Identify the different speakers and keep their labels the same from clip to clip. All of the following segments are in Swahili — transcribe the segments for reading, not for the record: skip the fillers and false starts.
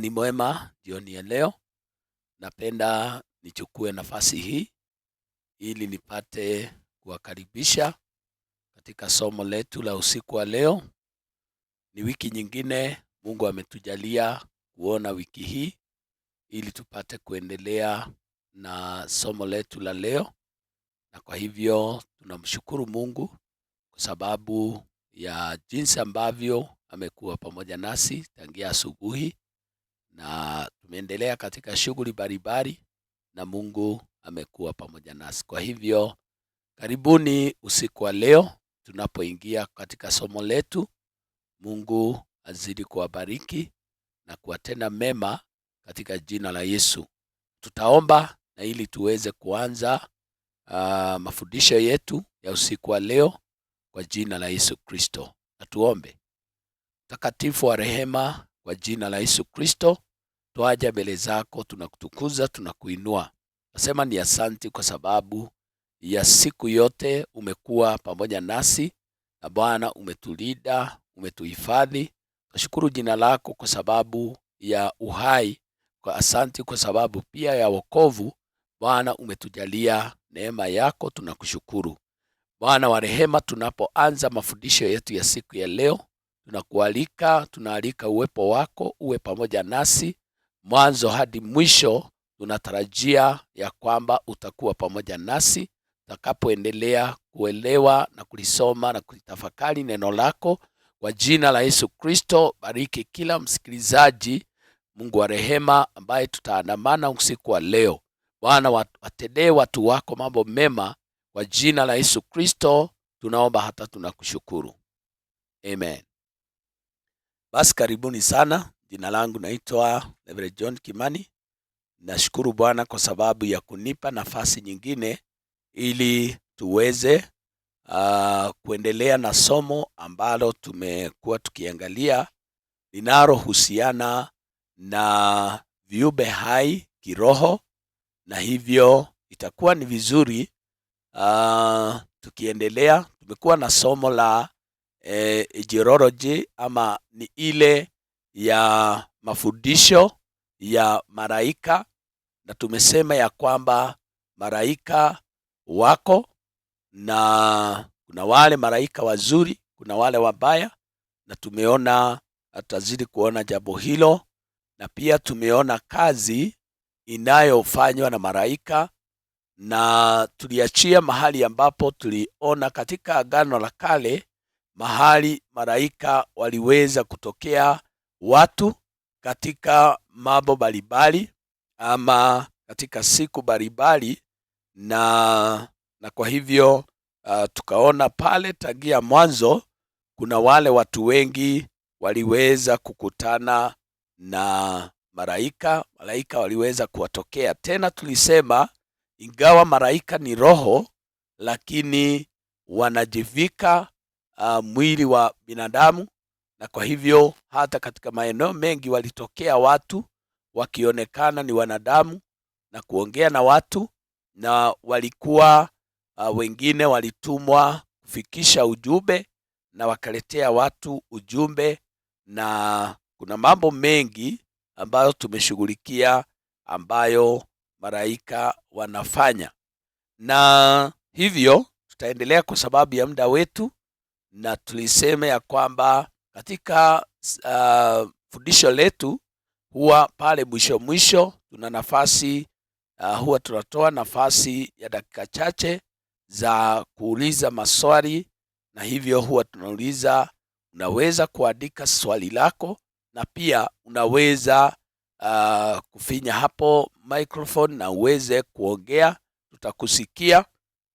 Speaker 1: Ni mwema jioni ya leo. Napenda nichukue nafasi hii ili nipate kuwakaribisha katika somo letu la usiku wa leo. Ni wiki nyingine Mungu ametujalia kuona wiki hii ili tupate kuendelea na somo letu la leo, na kwa hivyo tunamshukuru Mungu kwa sababu ya jinsi ambavyo amekuwa pamoja nasi tangia asubuhi, na tumeendelea katika shughuli mbalimbali na Mungu amekuwa pamoja nasi. Kwa hivyo karibuni usiku wa leo tunapoingia katika somo letu. Mungu azidi kuwabariki na kuwatenda mema katika jina la Yesu. Tutaomba na ili tuweze kuanza mafundisho yetu ya usiku wa leo kwa jina la Yesu Kristo. Na tuombe. Mtakatifu wa rehema, kwa jina la Yesu Kristo twaja mbele zako, tunakutukuza, tunakuinua. Nasema ni asante kwa sababu ya siku yote umekuwa pamoja nasi, na Bwana umetulinda, umetuhifadhi. Tunashukuru jina lako kwa sababu ya uhai, kwa asante kwa sababu pia ya wokovu. Bwana umetujalia neema yako, tunakushukuru. Bwana wa rehema, tunapoanza mafundisho yetu ya siku ya leo, tunaalika uwepo wako uwe pamoja nasi mwanzo hadi mwisho. Tunatarajia ya kwamba utakuwa pamoja nasi tutakapoendelea kuelewa na kulisoma na kulitafakari neno lako kwa jina la Yesu Kristo. Bariki kila msikilizaji, Mungu wa rehema, ambaye tutaandamana usiku wa leo. Bwana, watendee watu wako mambo mema kwa jina la Yesu Kristo tunaomba, hata tunakushukuru. Amen. Basi karibuni sana. Jina langu naitwa Reverend John Kimani. Nashukuru Bwana kwa sababu ya kunipa nafasi nyingine ili tuweze kuendelea na somo ambalo tumekuwa tukiangalia linalohusiana na viumbe hai kiroho, na hivyo itakuwa ni vizuri tukiendelea. Tumekuwa na somo la Egyptology, ama ni ile ya mafundisho ya malaika, na tumesema ya kwamba malaika wako, na kuna wale malaika wazuri, kuna wale wabaya, na tumeona, atazidi kuona jambo hilo, na pia tumeona kazi inayofanywa na malaika, na tuliachia mahali ambapo tuliona katika Agano la Kale mahali malaika waliweza kutokea watu katika mambo mbalimbali ama katika siku mbalimbali, na kwa hivyo tukaona pale tangia mwanzo kuna wale watu wengi waliweza kukutana na malaika waliweza kuwatokea. Tena tulisema ingawa malaika ni roho, lakini wanajivika mwili wa binadamu, na kwa hivyo hata katika maeneo mengi walitokea watu wakionekana ni wanadamu na kuongea na watu, na walikuwa wengine walitumwa kufikisha ujumbe na wakaletea watu ujumbe, na kuna mambo mengi ambayo tumeshughulikia ambayo malaika wanafanya, na hivyo tutaendelea kwa sababu ya muda wetu. Na tulisema ya kwamba katika fundisho letu huwa pale mwisho tuna nafasi, huwa tunatoa nafasi ya dakika chache za kuuliza maswali, na hivyo huwa tunauliza, unaweza kuandika swali lako, na pia unaweza kufinya hapo microphone na uweze kuongea, tutakusikia,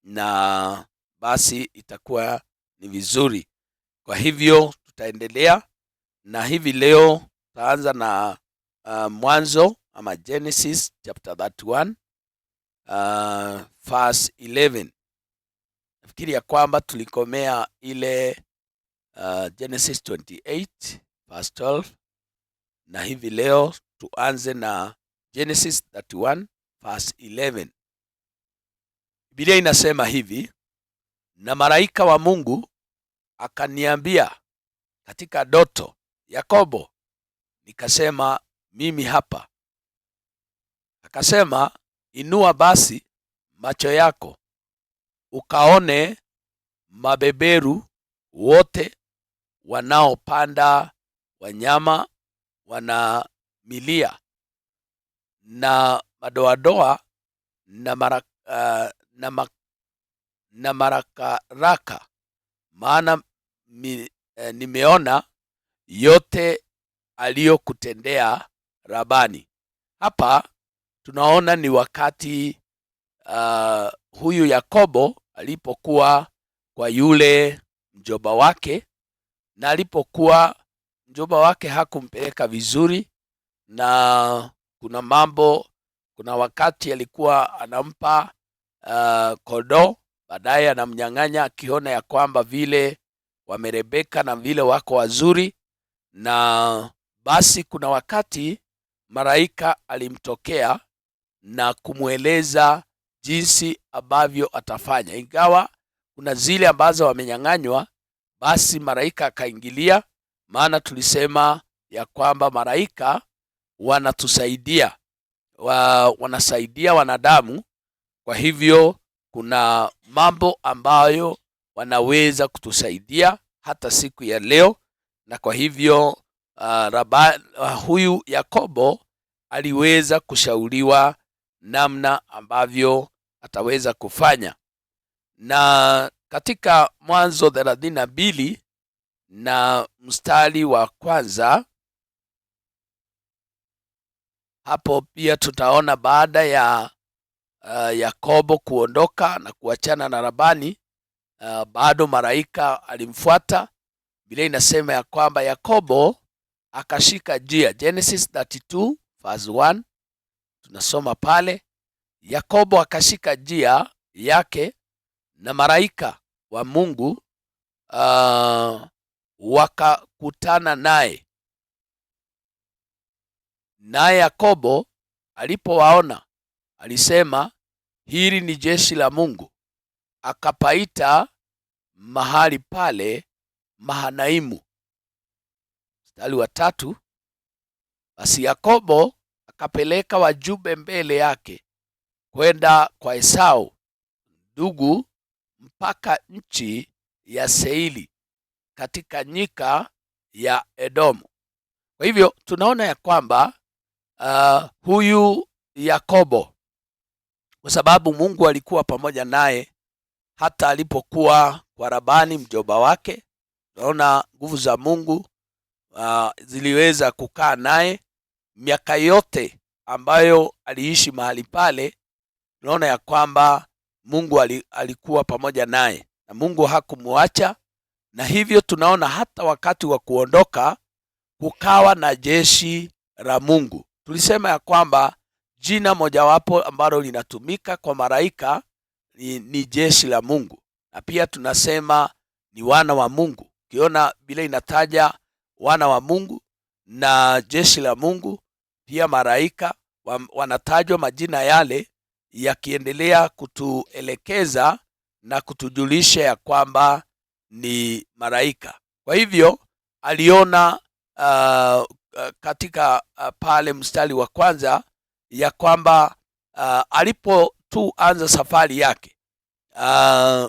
Speaker 1: na basi itakuwa ni vizuri. Kwa hivyo tutaendelea na hivi leo tutaanza na Mwanzo ama Genesis chapter 31 verse 11. Nafikiri ya kwamba tulikomea ile Genesis 28 verse 12, na hivi leo tuanze na Genesis 31 verse 11. Biblia inasema hivi: na malaika wa Mungu akaniambia katika ndoto, Yakobo. Nikasema, mimi hapa. Akasema, inua basi macho yako ukaone mabeberu wote wanaopanda wanyama wana milia na madoadoa na marakaraka, maana nimeona yote aliyokutendea Labani. Hapa tunaona ni wakati huyu Yakobo alipokuwa kwa yule mjomba wake, na alipokuwa mjomba wake hakumpeleka vizuri, na kuna wakati alikuwa anampa kondoo, baadaye anamnyang'anya, akiona ya kwamba vile wamerebeka na vile wako wazuri. Na basi kuna wakati malaika alimtokea na kumweleza jinsi ambavyo atafanya. Ingawa kuna zile ambazo wamenyang'anywa, basi malaika akaingilia, maana tulisema ya kwamba malaika wanatusaidia, wanasaidia wanadamu. Kwa hivyo kuna mambo ambayo wanaweza kutusaidia hata siku ya leo, na kwa hivyo huyu Yakobo aliweza kushauriwa namna ambavyo ataweza kufanya. Na katika Mwanzo 32 na mstari wa kwanza, hapo pia tutaona baada ya Yakobo kuondoka na kuachana na Labani, bado malaika alimfuata. Biblia inasema ya kwamba Yakobo akashika njia. Genesis 32 verse 1 tunasoma pale, Yakobo akashika njia yake na malaika wa Mungu wakakutana naye. Naye Yakobo alipowaona alisema, hili ni jeshi la Mungu. Akapaita mahali pale Mahanaimu. Mstari wa 3, basi Yakobo akapeleka wajumbe mbele yake kwenda kwa Esau ndugu mpaka nchi ya Seiri katika nyika ya Edomu. Kwa hivyo tunaona ya kwamba huyu Yakobo, kwa sababu Mungu alikuwa pamoja naye hata alipokuwa kwa Labani mjomba wake, tunaona nguvu za Mungu ziliweza kukaa naye miaka yote ambayo aliishi mahali pale. Tunaona ya kwamba Mungu alikuwa pamoja naye na Mungu hakumwacha, na hivyo tunaona hata wakati wa kuondoka kukawa na jeshi la Mungu. Tulisema ya kwamba jina mojawapo ambalo linatumika kwa malaika ni jeshi la Mungu, na pia tunasema ni wana wa Mungu. Ukiona bila inataja wana wa Mungu na jeshi la Mungu, pia malaika wanatajwa majina yale, yakiendelea kutuelekeza na kutujulisha ya kwamba ni malaika. Kwa hivyo aliona katika pale mstari wa kwanza ya kwamba alipo tu anza safari yake,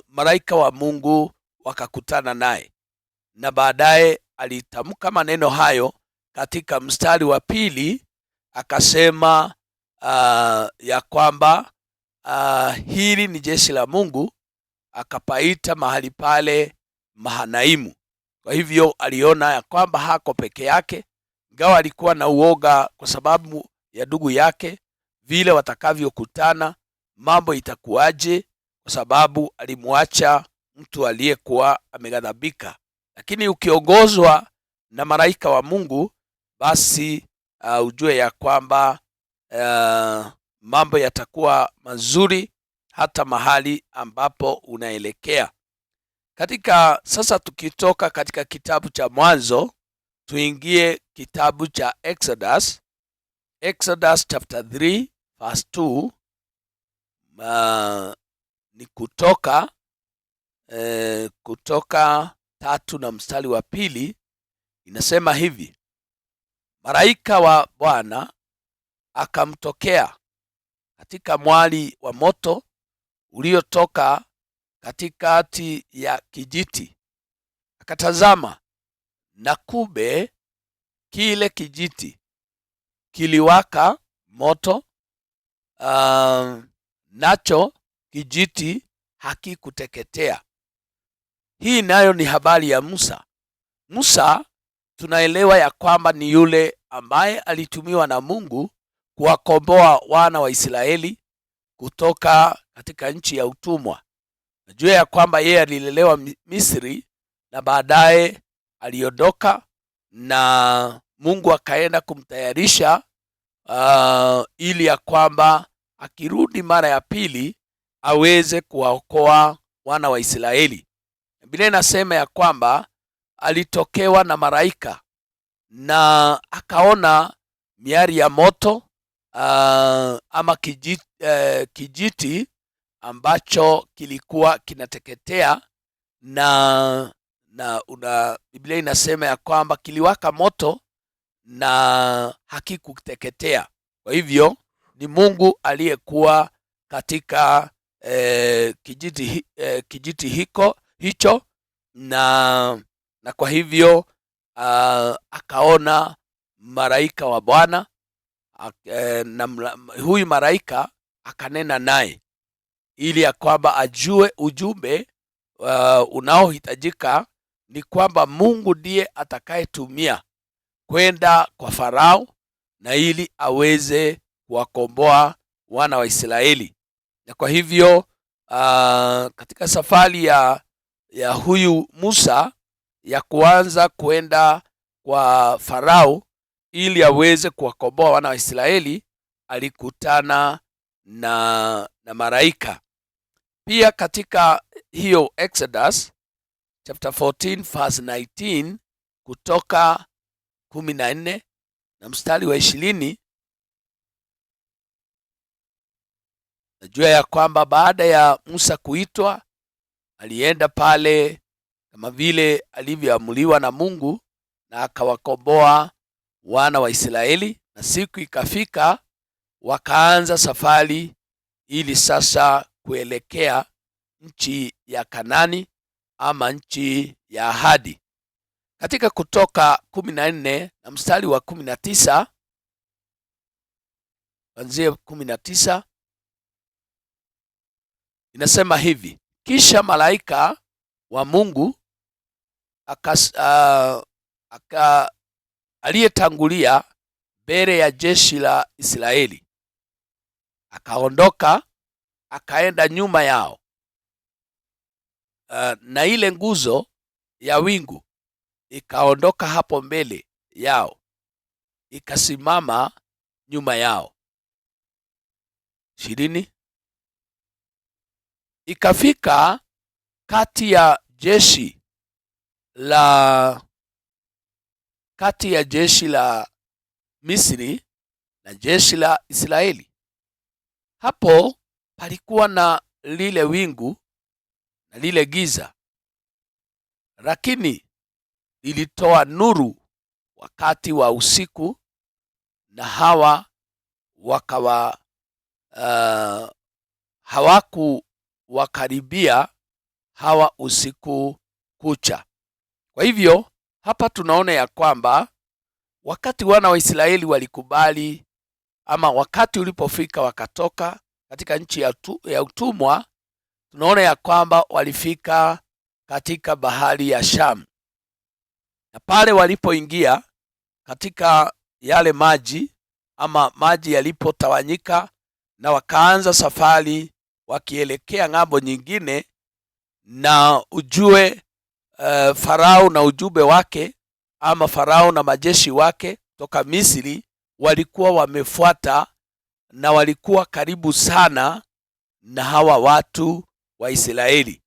Speaker 1: malaika wa Mungu wakakutana naye, na baadaye alitamka maneno hayo katika mstari wa pili, akasema ya kwamba hili ni jeshi la Mungu, akapaita mahali pale Mahanaimu. Kwa hivyo aliona ya kwamba hako peke yake, ingawa alikuwa na uoga kwa sababu ya ndugu yake, vile watakavyokutana, mambo itakuwaje, kwa sababu alimwacha mtu aliyekuwa ameghadhabika. Lakini ukiongozwa na malaika wa Mungu, basi ujue ya kwamba mambo yatakuwa mazuri hata mahali ambapo unaelekea. Sasa tukitoka katika kitabu cha Mwanzo, tuingie kitabu cha Exodus. Exodus chapter 3 verse 2, ni kutoka 3 na mstari wa 2, inasema hivi: malaika wa Bwana akamtokea katika mwali wa moto uliotoka katikati ya kijiti. Akatazama, na kumbe kile kijiti kiliwaka moto, nacho kijiti hakikuteketea. Hii nayo ni habari ya Musa. Musa tunaelewa ya kwamba ni yule ambaye alitumiwa na Mungu kuwakomboa wana wa Israeli kutoka katika nchi ya utumwa. Najua ya kwamba yeye alilelewa Misri na baadaye aliondoka, na Mungu akaenda kumtayarisha ili ya kwamba akirudi mara ya pili aweze kuwaokoa wana wa Israeli. Biblia inasema ya kwamba alitokewa na malaika na akaona miali ya moto ama kijiti ambacho kilikuwa kinateketea, na Biblia inasema ya kwamba kiliwaka moto na hakikuteketea. Kwa hivyo ni Mungu aliyekuwa katika kijiti hicho, na kwa hivyo akaona malaika wa Bwana, na huyu malaika akanena naye ili ya kwamba ajue ujumbe unaohitajika ni kwamba Mungu ndiye atakayetumia kwenda kwa Farao na ili aweze kuwakomboa wana wa Israeli. Na kwa hivyo katika safari ya huyu Musa ya kuanza kwenda kwa Farao ili aweze kuwakomboa wana wa Israeli, alikutana na malaika. Pia katika hiyo Exodus chapter 14 verse 19, Kutoka 14 na mstari wa 20, najua ya kwamba baada ya Musa kuitwa alienda pale kama vile alivyoamuliwa na Mungu na akawakomboa wana wa Israeli, na siku ikafika wakaanza safari ili sasa kuelekea nchi ya Kanani ama nchi ya ahadi. Katika Kutoka 14 na mstari wa 19, kuanzia 19, inasema hivi: kisha malaika wa Mungu aliyetangulia mbele ya jeshi la Israeli akaondoka akaenda nyuma yao, na ile nguzo ya wingu ikaondoka hapo mbele yao ikasimama nyuma yao. 20, ikafika kati ya jeshi la Misri na jeshi la Israeli. Hapo palikuwa na lile wingu na lile giza, lakini lilitoa nuru wakati wa usiku, na hawa hawakuwakaribia hawa usiku kucha. Kwa hivyo hapa tunaona ya kwamba wakati wana wa Israeli walikubali, ama wakati ulipofika wakatoka katika nchi ya utumwa, tunaona ya kwamba walifika katika bahari ya Shamu, na pale walipoingia katika yale maji, ama maji yalipotawanyika, na wakaanza safari wakielekea ng'ambo nyingine, na ujue Farao na ujumbe wake, ama Farao na majeshi wake toka Misri walikuwa wamefuata na walikuwa karibu sana na hawa watu wa Israeli.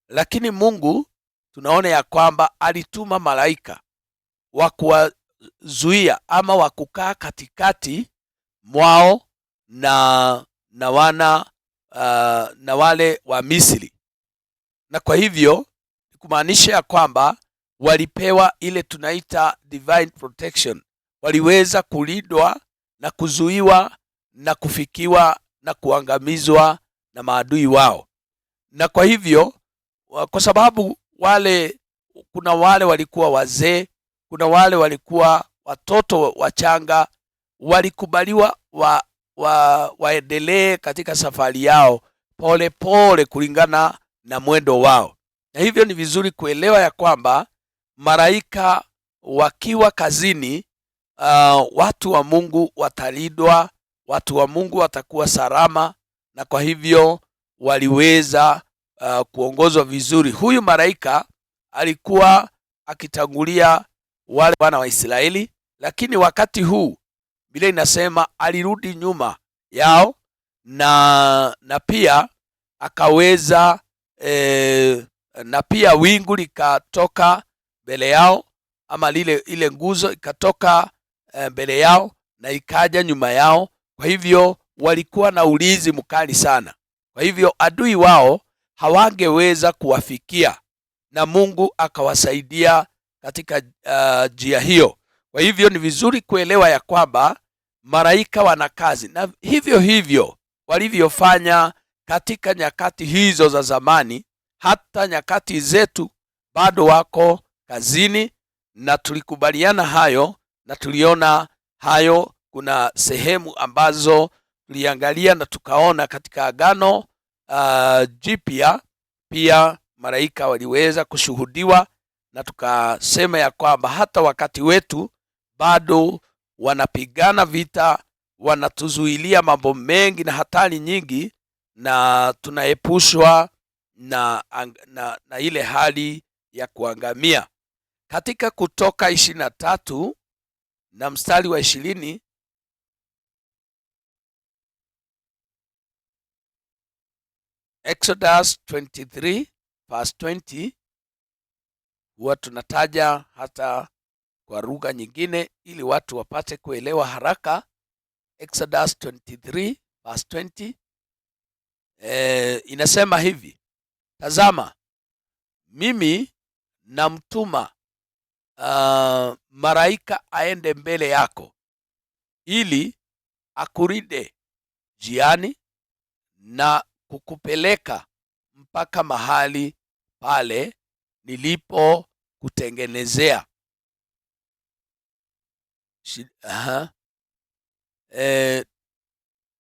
Speaker 1: Lakini Mungu tunaona ya kwamba alituma malaika wa kuwazuia ama wa kukaa katikati mwao na wale wa Misri, na kwa hivyo kumaanisha ya kwamba walipewa ile tunaita divine protection, waliweza kulindwa na kuzuiwa na kufikiwa na kuangamizwa na maadui wao. Na kwa hivyo, kwa sababu kuna wale walikuwa wazee, kuna wale walikuwa watoto wachanga, walikubaliwa waendelee katika safari yao pole pole kulingana na mwendo wao. Na hivyo ni vizuri kuelewa ya kwamba malaika wakiwa kazini, watu wa Mungu watalindwa, watu wa Mungu watakuwa salama, na kwa hivyo waliweza kuongozwa vizuri. Huyu malaika alikuwa akitangulia wale wana wa Israeli, lakini wakati huu Biblia inasema alirudi nyuma yao na pia akaweza na pia wingu likatoka mbele yao, ama ile nguzo ikatoka mbele yao na ikaja nyuma yao. Kwa hivyo walikuwa na ulinzi mkali sana. Kwa hivyo adui wao hawangeweza kuwafikia, na Mungu akawasaidia katika njia hiyo. Kwa hivyo ni vizuri kuelewa ya kwamba malaika wana kazi, na hivyo hivyo walivyofanya katika nyakati hizo za zamani, hata nyakati zetu bado wako kazini, na tulikubaliana hayo na tuliona hayo. Kuna sehemu ambazo tuliangalia na tukaona katika Agano Jipya pia malaika waliweza kushuhudiwa, na tukasema ya kwamba hata wakati wetu bado wanapigana vita, wanatuzuilia mambo mengi na hatari nyingi, na tunaepushwa na ile hali ya kuangamia. Katika Kutoka 23 na mstari wa 20, Exodus 23 verse 20, huwa tunataja hata kwa lugha nyingine ili watu wapate kuelewa haraka. Exodus 23 verse 20 inasema hivi: tazama, mimi namtuma malaika aende mbele yako ili akulinde njiani na kukupeleka mpaka mahali pale nilipo kutengenezea.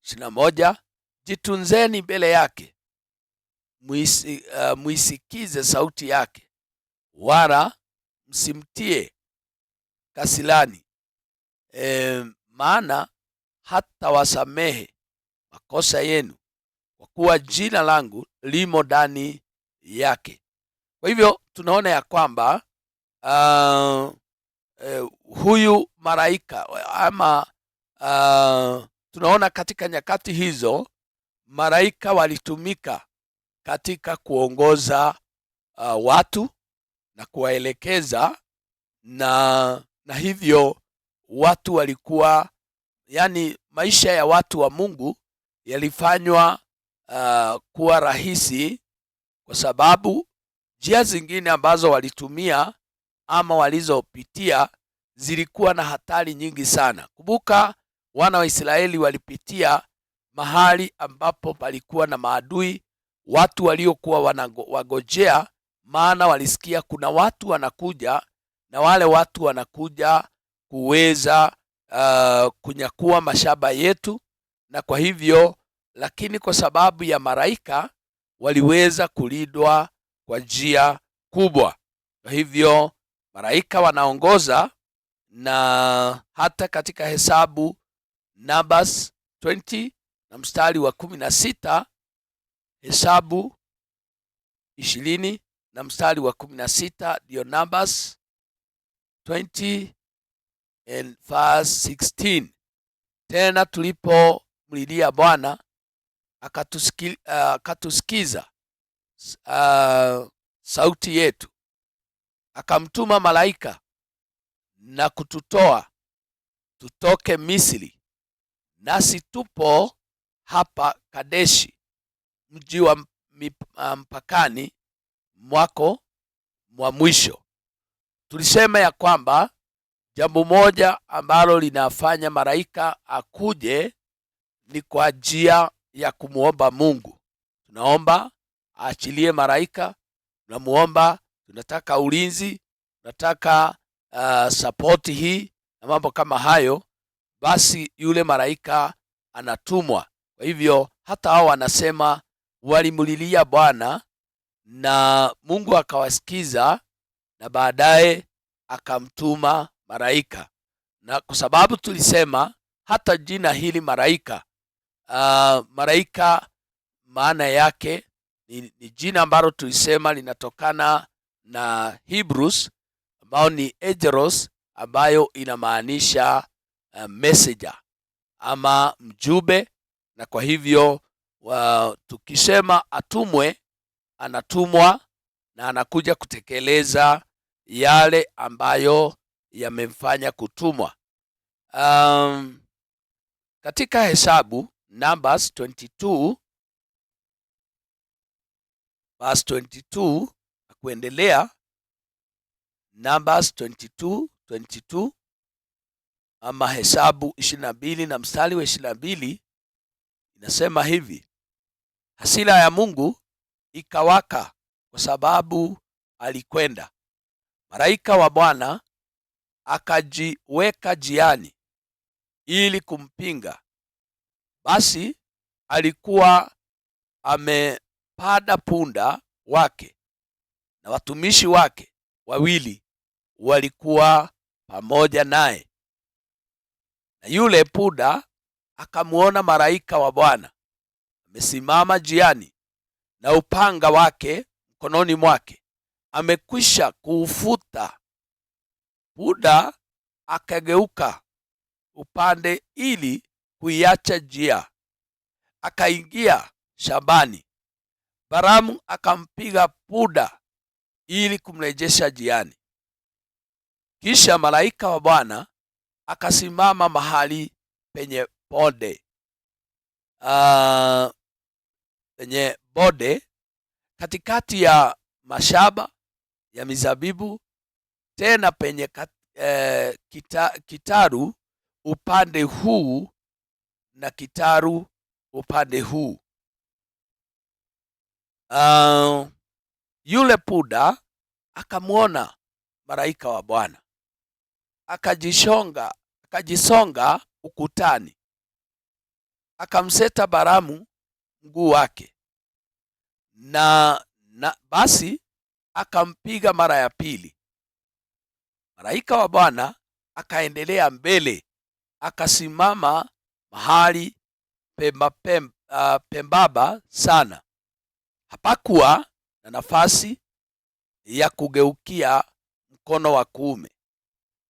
Speaker 1: 21, jitunzeni mbele yake, muisikize sauti yake, wala msimtie kasilani, maana hata wasamehe makosa yenu, kwa kuwa jina langu limo ndani yake. Kwa hivyo tunaona ya kwamba huyu malaika ama tunaona katika nyakati hizo malaika walitumika katika kuongoza watu na kuwaelekeza, na hivyo watu walikuwa, yani maisha ya watu wa Mungu yalifanywa kuwa rahisi, kwa sababu njia zingine ambazo walitumia ama walizopitia zilikuwa na hatari nyingi sana. Kumbuka, wana wa Israeli walipitia mahali ambapo palikuwa na maadui, watu waliokuwa wanawagojea, maana walisikia kuna watu wanakuja, na wale watu wanakuja kuweza kunyakua mashamba yetu. Na kwa hivyo, lakini kwa sababu ya malaika waliweza kulindwa kwa njia kubwa. Kwa hivyo malaika wanaongoza, na hata katika Hesabu Numbers 20 na mstari wa 16, Hesabu 20 na mstari wa 16, ndio Numbers 20 and verse 16. Tena tulipomlilia Bwana akatusikiza sauti yetu, akamtuma malaika na kututoa tutoke Misri, nasi tupo hapa Kadeshi, mji wa mpakani mwako mwa mwisho. Tulisema ya kwamba Jambo moja ambalo linafanya malaika akuje ni kwa njia ya kumuomba Mungu. Tunaomba aachilie malaika, tunamuomba, tunataka ulinzi, tunataka support hii na mambo kama hayo, basi yule malaika anatumwa. Kwa hivyo hata hao wanasema walimlilia Bwana na Mungu akawasikiza na baadaye akamtuma malaika. Na kwa sababu tulisema hata jina hili malaika, malaika maana yake ni jina ambalo tulisema linatokana na Hebrews ambao ni angelos, ambayo inamaanisha messenger ama mjumbe. Na kwa hivyo tukisema atumwe, anatumwa na anakuja kutekeleza yale ambayo yamemfanya kutumwa. Katika Hesabu Numbers 22 verse 22 na kuendelea, Numbers 22 ama Hesabu 22 na mstari wa 22 inasema hivi: hasira ya Mungu ikawaka kwa sababu alikwenda. Malaika wa Bwana akajiweka njiani ili kumpinga. Basi alikuwa amepanda punda wake na watumishi wake wawili walikuwa pamoja naye. Na yule punda akamuona malaika wa Bwana amesimama njiani na upanga wake mkononi mwake, amekwisha kuufuta. Punda akageuka upande ili kuiacha njia, akaingia shambani. Balamu akampiga punda ili kumrejesha njiani. Kisha malaika wa Bwana akasimama mahali penye bonde katikati ya mashamba ya mizabibu, tena penye kitaru upande huu na kitaru upande huu. Yule punda akamwona malaika wa Bwana, akajisonga ukutani, akamseta Balamu mguu wake na basi akampiga mara ya pili. Malaika wa Bwana akaendelea mbele, akasimama mahali pembamba sana. Hapakuwa na nafasi ya kugeukia mkono wa kuume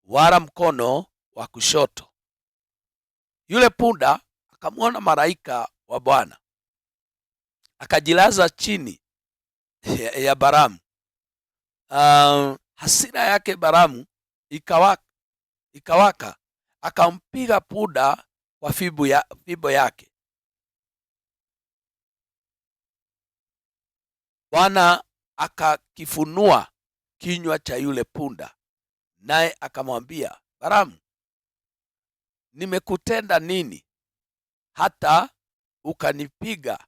Speaker 1: wala mkono wa kushoto. Yule punda akamwona malaika wa Bwana, akajilaza chini ya Balamu. Hasira yake Balamu ikawaka, akampiga punda kwa fimbo yake. Bwana akakifunua kinywa cha yule punda, naye akamwambia Balamu, nimekutenda nini hata ukanipiga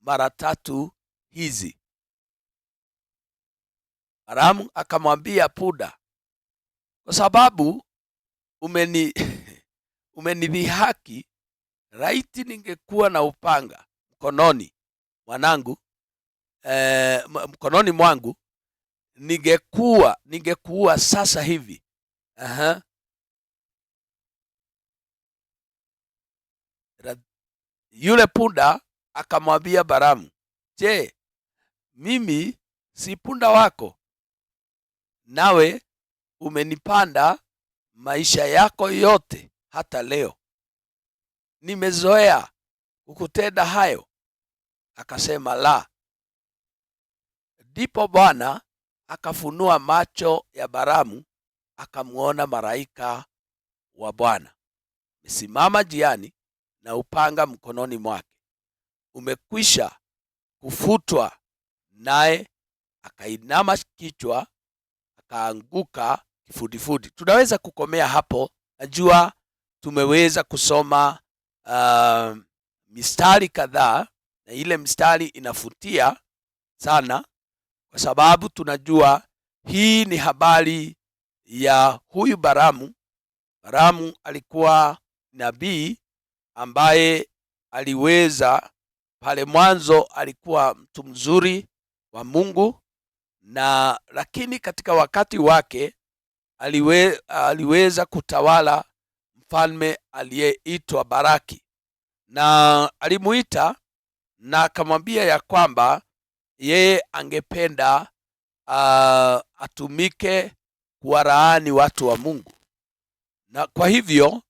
Speaker 1: mara tatu hizi? Balamu akamwambia punda, kwa sababu umenidhihaki, laiti ningekuwa na upanga mkononi mwangu, ningekuua sasa hivi. Yule punda akamwambia Balamu, je, mimi si punda wako? Nawe umenipanda maisha yako yote hata leo. Nimezoea kukutenda hayo. Akasema, la. Ndipo Bwana akafunua macho ya Balamu, akamwona malaika wa Bwana amesimama njiani na upanga mkononi mwake, umekwisha kufutwa, naye akainama kichwa, akaanguka kifudifudi. Tunaweza kukomea hapo. Najua tumeweza kusoma mistari kadhaa, na ile mistari inafutia sana, kwa sababu tunajua hii ni habari ya huyu Balamu. Balamu alikuwa nabii ambaye aliweza, pale mwanzo alikuwa mtu mzuri wa Mungu, na lakini katika wakati wake aliweza kutawala mfalme aliyeitwa Baraki, na alimuita na akamwambia ya kwamba yeye angependa atumike kuwalaani watu wa Mungu. Na kwa hivyo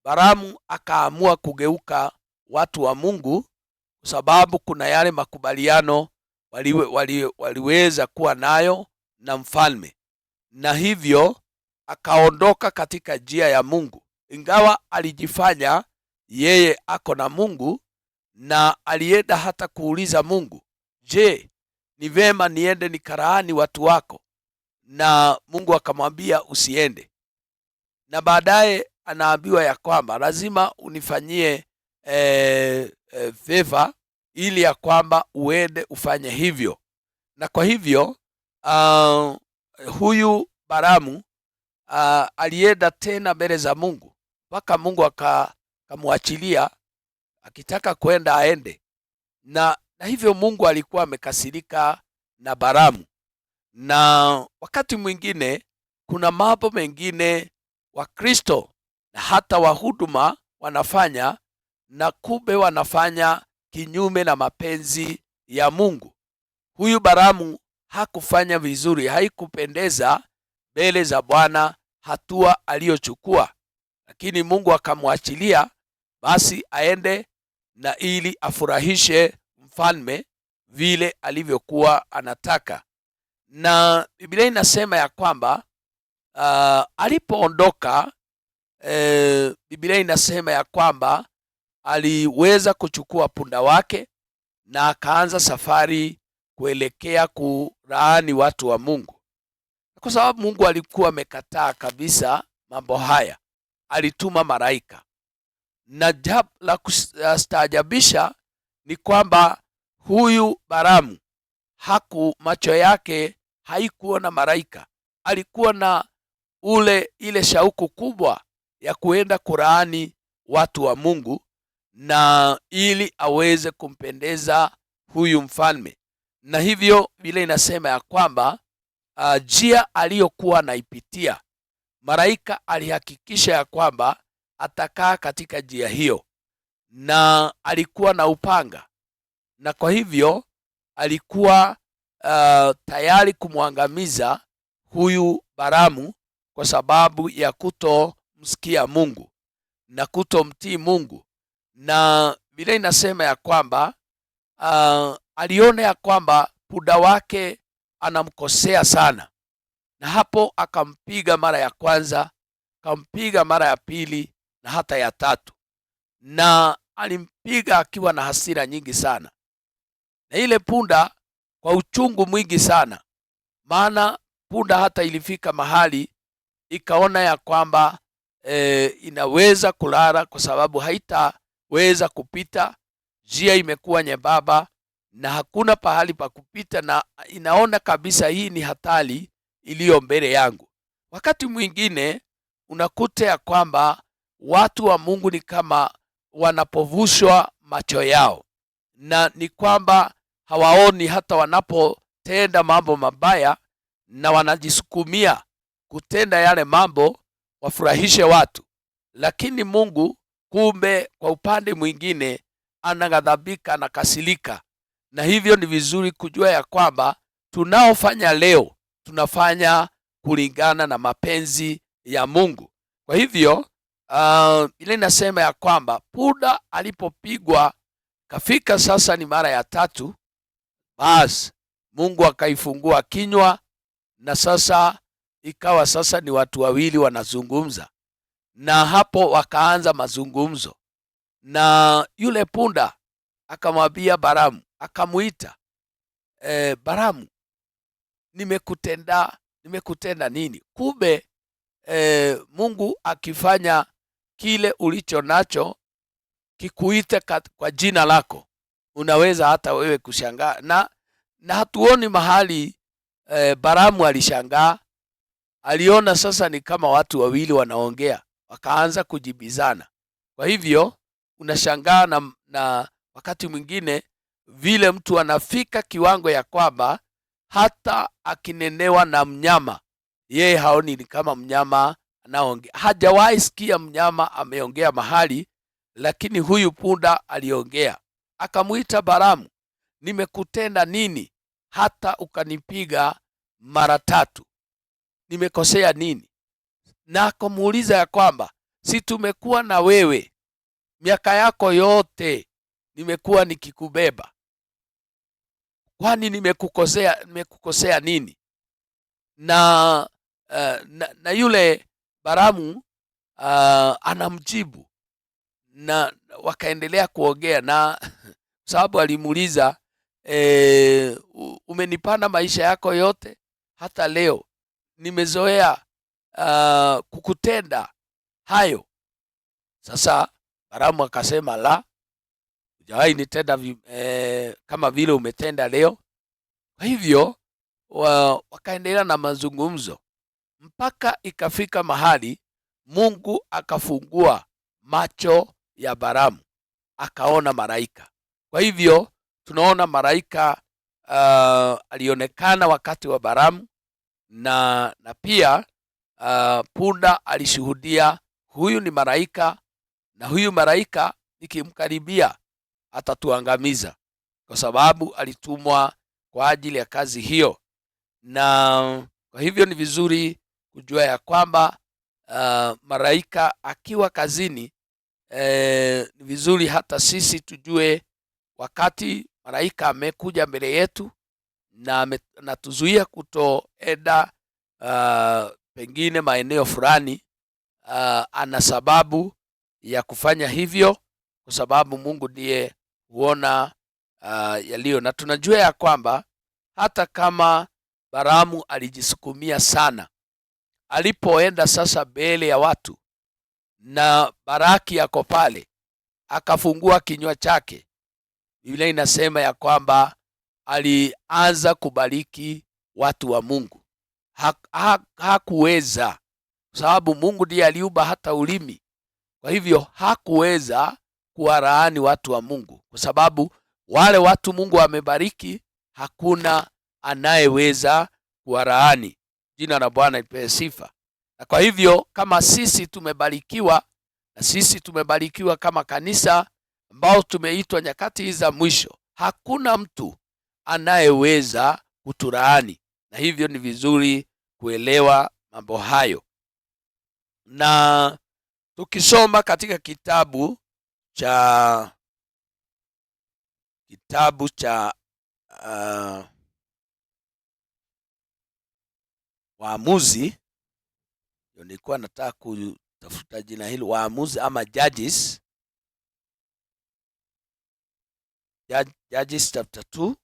Speaker 1: Balamu akaamua kugeuka watu wa Mungu, kwa sababu kuna yale makubaliano waliweza kuwa nayo na mfalme, na hivyo akaondoka katika njia ya Mungu, ingawa alijifanya yeye ako na Mungu, na alienda hata kuuliza Mungu, je, ni vema niende nikalaani watu wako? Na Mungu akamwambia usiende. Na baadaye anaambiwa ya kwamba lazima unifanyie favor ili ya kwamba uende ufanye hivyo. Na kwa hivyo huyu Balamu alienda tena mbele za Mungu, mpaka Mungu akamwachilia akitaka kwenda aende. Na hivyo Mungu alikuwa amekasirika na Balamu. Na wakati mwingine kuna mambo mengine Wakristo na hata wahuduma wanafanya, na kumbe wanafanya kinyume na mapenzi ya Mungu. Huyu Balamu hakufanya vizuri, haikupendeza mbele za Bwana hatua aliyochukua, lakini Mungu akamwachilia basi aende, na ili afurahishe mfalme vile alivyokuwa anataka. Na Biblia inasema ya kwamba alipoondoka, Biblia inasema ya kwamba aliweza kuchukua punda wake na akaanza safari kuelekea kulaani watu wa Mungu. Kwa sababu Mungu alikuwa amekataa kabisa mambo haya, alituma malaika. Na jambo la kustaajabisha ni kwamba huyu Balamu macho yake haikuona malaika. Alikuwa na ile shauku kubwa ya kuenda kulaani watu wa Mungu, na ili aweze kumpendeza huyu mfalme. Na hivyo vile inasema ya kwamba njia aliyokuwa anaipitia, malaika alihakikisha ya kwamba atakaa katika njia hiyo, na alikuwa na upanga, na kwa hivyo alikuwa tayari kumwangamiza huyu Balamu kwa sababu ya kutomsikia Mungu na kutomtii Mungu. Na vile inasema ya kwamba aliona ya kwamba punda wake anamkosea sana, na hapo akampiga mara ya kwanza, akampiga mara ya pili na hata ya tatu, na alimpiga akiwa na hasira nyingi sana. Na ile punda kwa uchungu mwingi sana, maana punda hata ilifika mahali ikaona ya kwamba inaweza kulala, kwa sababu haitaweza kupita, njia imekuwa nyembamba na hakuna pahali pa kupita, na inaona kabisa hii ni hatari iliyo mbele yangu. Wakati mwingine unakuta ya kwamba watu wa Mungu ni kama wanapovushwa macho yao, na ni kwamba hawaoni hata wanapotenda mambo mabaya, na wanajisukumia kutenda yale mambo wafurahishe watu. Lakini Mungu kumbe kwa upande mwingine anaghadhabika, anakasirika. Na hivyo ni vizuri kujua ya kwamba tunaofanya leo tunafanya kulingana na mapenzi ya Mungu. Kwa hivyo ile inasema ya kwamba punda alipopigwa kafika sasa ni mara ya tatu, basi Mungu akaifungua kinywa, na sasa ikawa sasa ni watu wawili wanazungumza, na hapo wakaanza mazungumzo. Na yule punda akamwambia Balamu, akamuita Balamu, nimekutenda nini? Kumbe Mungu akifanya kile ulicho nacho kikuite kwa jina lako, unaweza hata wewe kushangaa. Na hatuoni mahali Balamu alishangaa. Aliona sasa ni kama watu wawili wanaongea, wakaanza kujibizana. Kwa hivyo unashangaa na wakati mwingine vile mtu anafika kiwango ya kwamba hata akinenewa na mnyama, yeye haoni ni kama mnyama anaongea. Hajawahi sikia mnyama ameongea mahali, lakini huyu punda aliongea. Akamuita Balamu, nimekutenda nini hata ukanipiga mara 3? Nimekosea nini? Na akamuuliza ya kwamba si tumekuwa na wewe miaka yako yote, nimekuwa nikikubeba, kwani nimekukosea nini? Na yule Balamu anamjibu, na wakaendelea kuongea, na sababu alimuuliza umenipanda maisha yako yote, hata leo nimezoea kukutenda hayo. Sasa Balamu akasema, la, hujawahi nitenda kama vile umetenda leo. Kwa hivyo wakaendelea na mazungumzo mpaka ikafika mahali Mungu akafungua macho ya Balamu, akaona malaika. Kwa hivyo tunaona malaika alionekana wakati wa Balamu, na pia punda alishuhudia huyu ni malaika, na huyu malaika nikimkaribia atatuangamiza, kwa sababu alitumwa kwa ajili ya kazi hiyo. Na kwa hivyo ni vizuri kujua ya kwamba malaika akiwa kazini, ni vizuri hata sisi tujue wakati malaika amekuja mbele yetu na tuzuia kutoenda pengine maeneo fulani, ana sababu ya kufanya hivyo, kwa sababu Mungu ndiye huona yaliyo. Na tunajua ya kwamba hata kama Balamu alijisukumia sana, alipoenda sasa mbele ya watu na Balaki yako pale, akafungua kinywa chake, Biblia inasema ya kwamba alianza kubariki watu wa Mungu. Hakuweza, kwa sababu Mungu ndiye aliumba hata ulimi. Kwa hivyo hakuweza kuwalaani watu wa Mungu, kwa sababu wale watu Mungu amebariki, hakuna anayeweza kuwalaani. Jina la Bwana lipewe sifa. Na kwa hivyo kama sisi tumebarikiwa, na sisi tumebarikiwa kama kanisa ambao tumeitwa nyakati hizi za mwisho, hakuna mtu anayeweza kutulaani. Na hivyo ni vizuri kuelewa mambo hayo. Na tukisoma katika kitabu cha Waamuzi, ndio nilikuwa nataka kutafuta jina hilo, Waamuzi ama Judges, Judges chapter 2.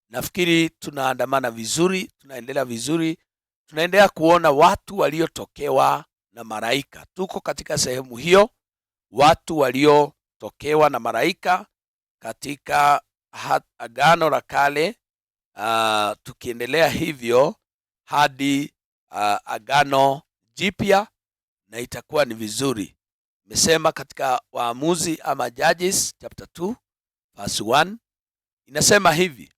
Speaker 1: Nafikiri tunaandamana vizuri, tunaendelea vizuri, tunaendelea kuona watu waliotokewa na malaika. Tuko katika sehemu hiyo, watu waliotokewa na malaika katika Agano la Kale, tukiendelea hivyo hadi Agano Jipya, na itakuwa ni vizuri. Nimesema katika Waamuzi ama Judges chapter 2 verse 1 inasema hivi: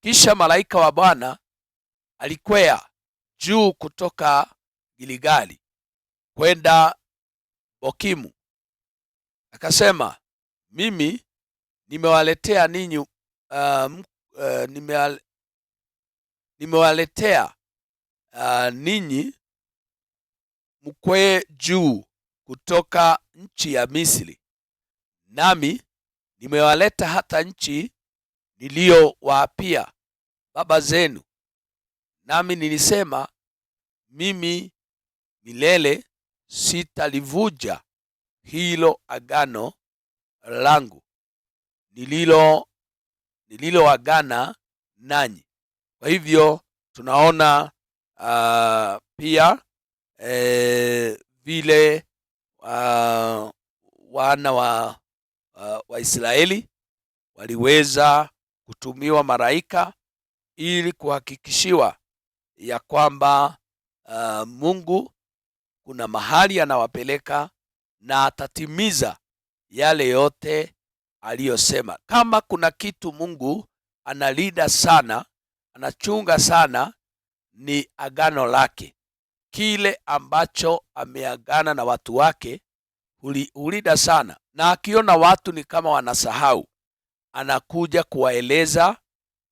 Speaker 1: kisha malaika wa Bwana alikwea juu kutoka Gilgali kwenda Bokimu, akasema, mimi nimewaletea ninyi ninyi mkwee juu kutoka nchi ya Misri, nami nimewaleta hata nchi niliyowaapia baba zenu. Nami nilisema, mimi milele sitalivunja hilo agano langu nililoagana nanyi. Kwa hivyo tunaona pia vile wana wa Israeli waliweza kutumiwa malaika ili kuhakikishiwa ya kwamba Mungu kuna mahali anawapeleka na atatimiza yale yote aliyosema. Kama kuna kitu Mungu analinda sana, anachunga sana, ni agano lake. Kile ambacho ameagana na watu wake hulinda sana, na akiona watu ni kama wanasahau, anakuja kuwaeleza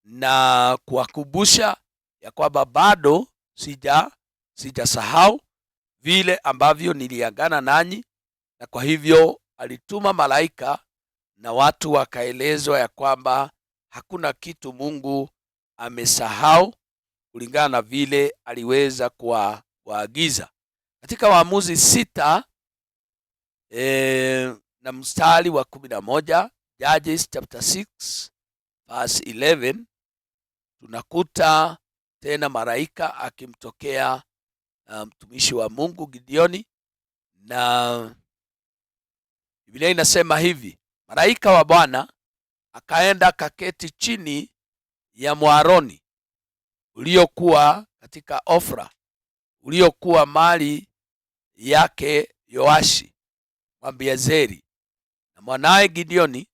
Speaker 1: na kuwakumbusha ya kwamba bado sijasahau vile ambavyo niliagana nanyi. Na kwa hivyo alituma malaika na watu wakaelezwa ya kwamba hakuna kitu Mungu amesahau, kulingana na vile aliweza kuwaagiza. Katika Waamuzi 6 na mstari wa 11, Judges chapter 6 verse 11, tunakuta tena malaika akimtokea mtumishi wa Mungu Gideoni, na Biblia inasema hivi: malaika wa Bwana akaenda kaketi chini ya mwaroni uliokuwa katika Ofra, uliokuwa mali yake Yoashi Mwabiezeri, na mwanaye Gideoni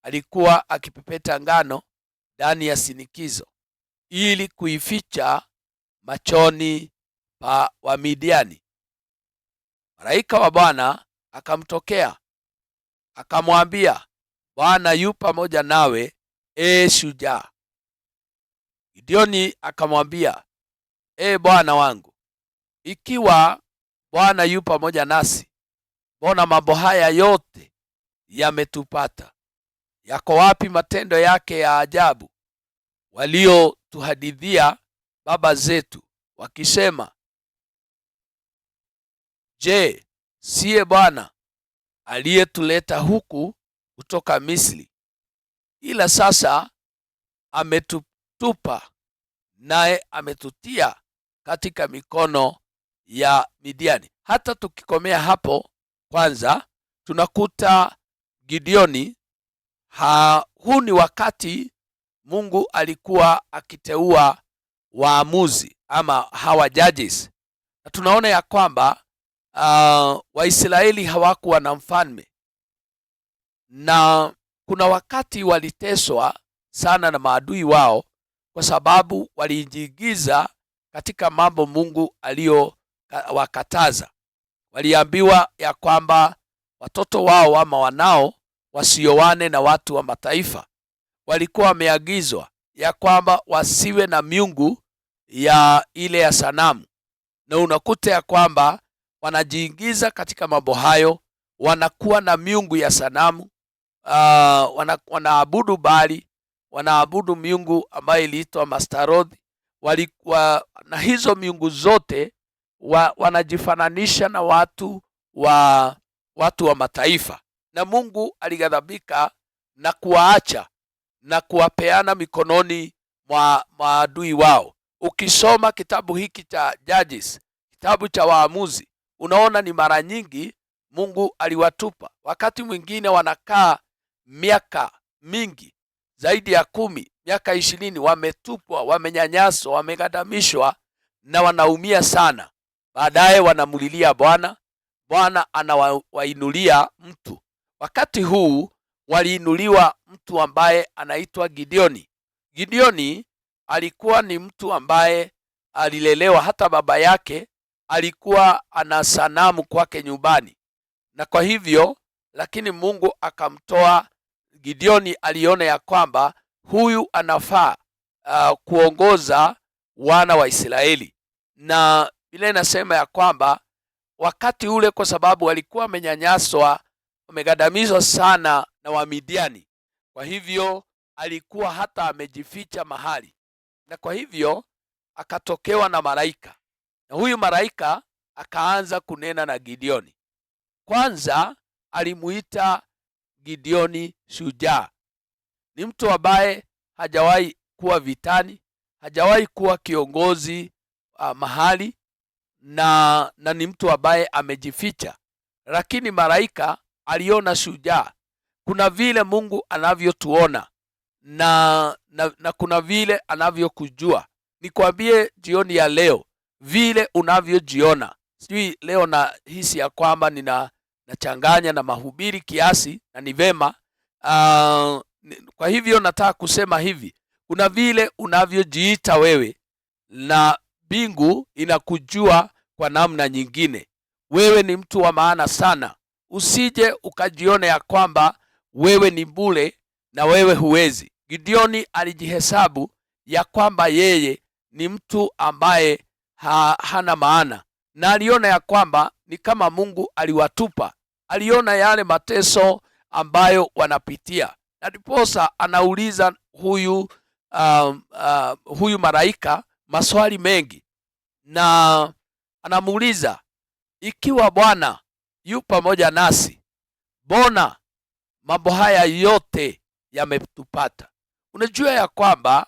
Speaker 1: alikuwa akipepeta ngano ndani ya sinikizo ili kuificha machoni pa Wamidiani. Malaika wa Bwana akamtokea akamwambia, Bwana yu pamoja nawe, shujaa. Gideoni akamwambia, Bwana wangu, ikiwa Bwana yu pamoja nasi, mbona mambo haya yote yametupata? Yako wapi matendo yake ya ajabu waliotuhadithia baba zetu wakisema, je, siye Bwana aliyetuleta huku kutoka Misri? Ila sasa ametutupa, naye ametutia katika mikono ya Midiani. Hata tukikomea hapo kwanza, tunakuta Gideoni, huu ni wakati Mungu alikuwa akiteua waamuzi ama hawa judges, na tunaona ya kwamba Waisraeli hawakuwa na mfalme, na kuna wakati waliteswa sana na maadui wao kwa sababu walijiingiza katika mambo Mungu aliyowakataza. Waliambiwa ya kwamba watoto wao ama wanao wasioane na watu wa mataifa. Walikuwa wameagizwa ya kwamba wasiwe na miungu ya ile ya sanamu, na unakuta ya kwamba wanajiingiza katika mambo hayo, wanakuwa na miungu ya sanamu, wanaabudu Baali, wanaabudu miungu ambayo iliitwa Mastarothi. Walikuwa na hizo miungu zote, wanajifananisha na watu wa mataifa, na Mungu alighadhabika na kuwaacha na kuwapeana mikononi mwa maadui wao. Ukisoma kitabu hiki cha Judges, kitabu cha Waamuzi, unaona ni mara nyingi Mungu aliwatupa. Wakati mwingine wanakaa miaka mingi zaidi ya 10, miaka 20, wametupwa, wamenyanyaswa, wamegandamishwa na wanaumia sana. Baadaye wanamulilia Bwana, Bwana anawainulia mtu. Wakati huu waliinuliwa mtu ambaye anaitwa Gideoni. Gideoni alikuwa ni mtu ambaye alilelewa, hata baba yake alikuwa ana sanamu kwake nyumbani, na kwa hivyo lakini Mungu akamtoa Gideoni. Aliona ya kwamba huyu anafaa kuongoza wana wa Israeli, na ile inasema ya kwamba wakati ule, kwa sababu walikuwa wamenyanyaswa, wamegandamizwa sana na Wamidiani, kwa hivyo alikuwa hata amejificha mahali, na kwa hivyo akatokewa na malaika, na huyu malaika akaanza kunena na Gideoni. Kwanza alimuita Gideoni shujaa. Ni mtu ambaye hajawahi kuwa vitani, hajawahi kuwa kiongozi mahali na ni mtu ambaye amejificha, lakini malaika aliona shujaa. Kuna vile Mungu anavyotuona na kuna vile anavyokujua. Nikwambie jioni ya leo vile unavyojiona. Sijui leo na hisi ya kwamba nachanganya na mahubiri kiasi, na ni vema. Kwa hivyo nataka kusema hivi, kuna vile unavyojiita wewe na mbingu inakujua kwa namna nyingine. Wewe ni mtu wa maana sana. Usije ukajione ya kwamba wewe ni bure na wewe huwezi. Gideoni alijihesabu ya kwamba yeye ni mtu ambaye hana maana, na aliona ya kwamba ni kama Mungu aliwatupa. Aliona yale mateso ambayo wanapitia, na ndiposa anauliza huyu malaika maswali mengi, na anamuuliza, ikiwa Bwana yu pamoja nasi, mbona mambo haya yote yametupata? Unajua ya kwamba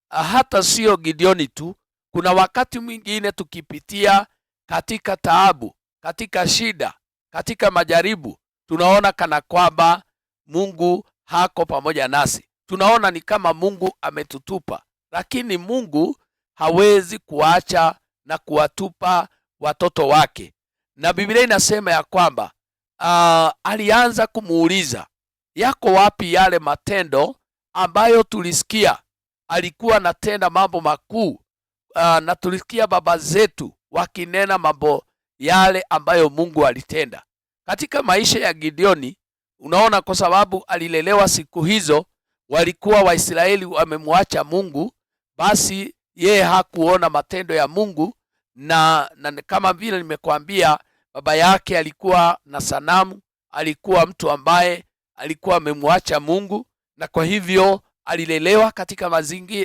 Speaker 1: hata sio Gideoni tu, kuna wakati mwingine tukipitia katika taabu, katika shida, katika majaribu, tunaona kana kwamba Mungu hako pamoja nasi. Tunaona ni kama Mungu ametutupa, lakini Mungu hawezi kuacha na kuwatupa watoto wake. Na Biblia inasema ya kwamba alianza kumuuliza, yako wapi yale matendo ambayo tulisikia alikuwa anatenda mambo makuu, na tulisikia baba zetu wakinena mambo yale ambayo Mungu alitenda katika maisha ya Gideoni. Unaona, kwa sababu alilelewa siku hizo, walikuwa Waisraeli wamemwacha Mungu, basi yeye hakuona matendo ya Mungu, na kama vile nimekuambia, baba yake alikuwa na sanamu, alikuwa mtu ambaye alikuwa amemwacha Mungu, na kwa hivyo alilelewa katika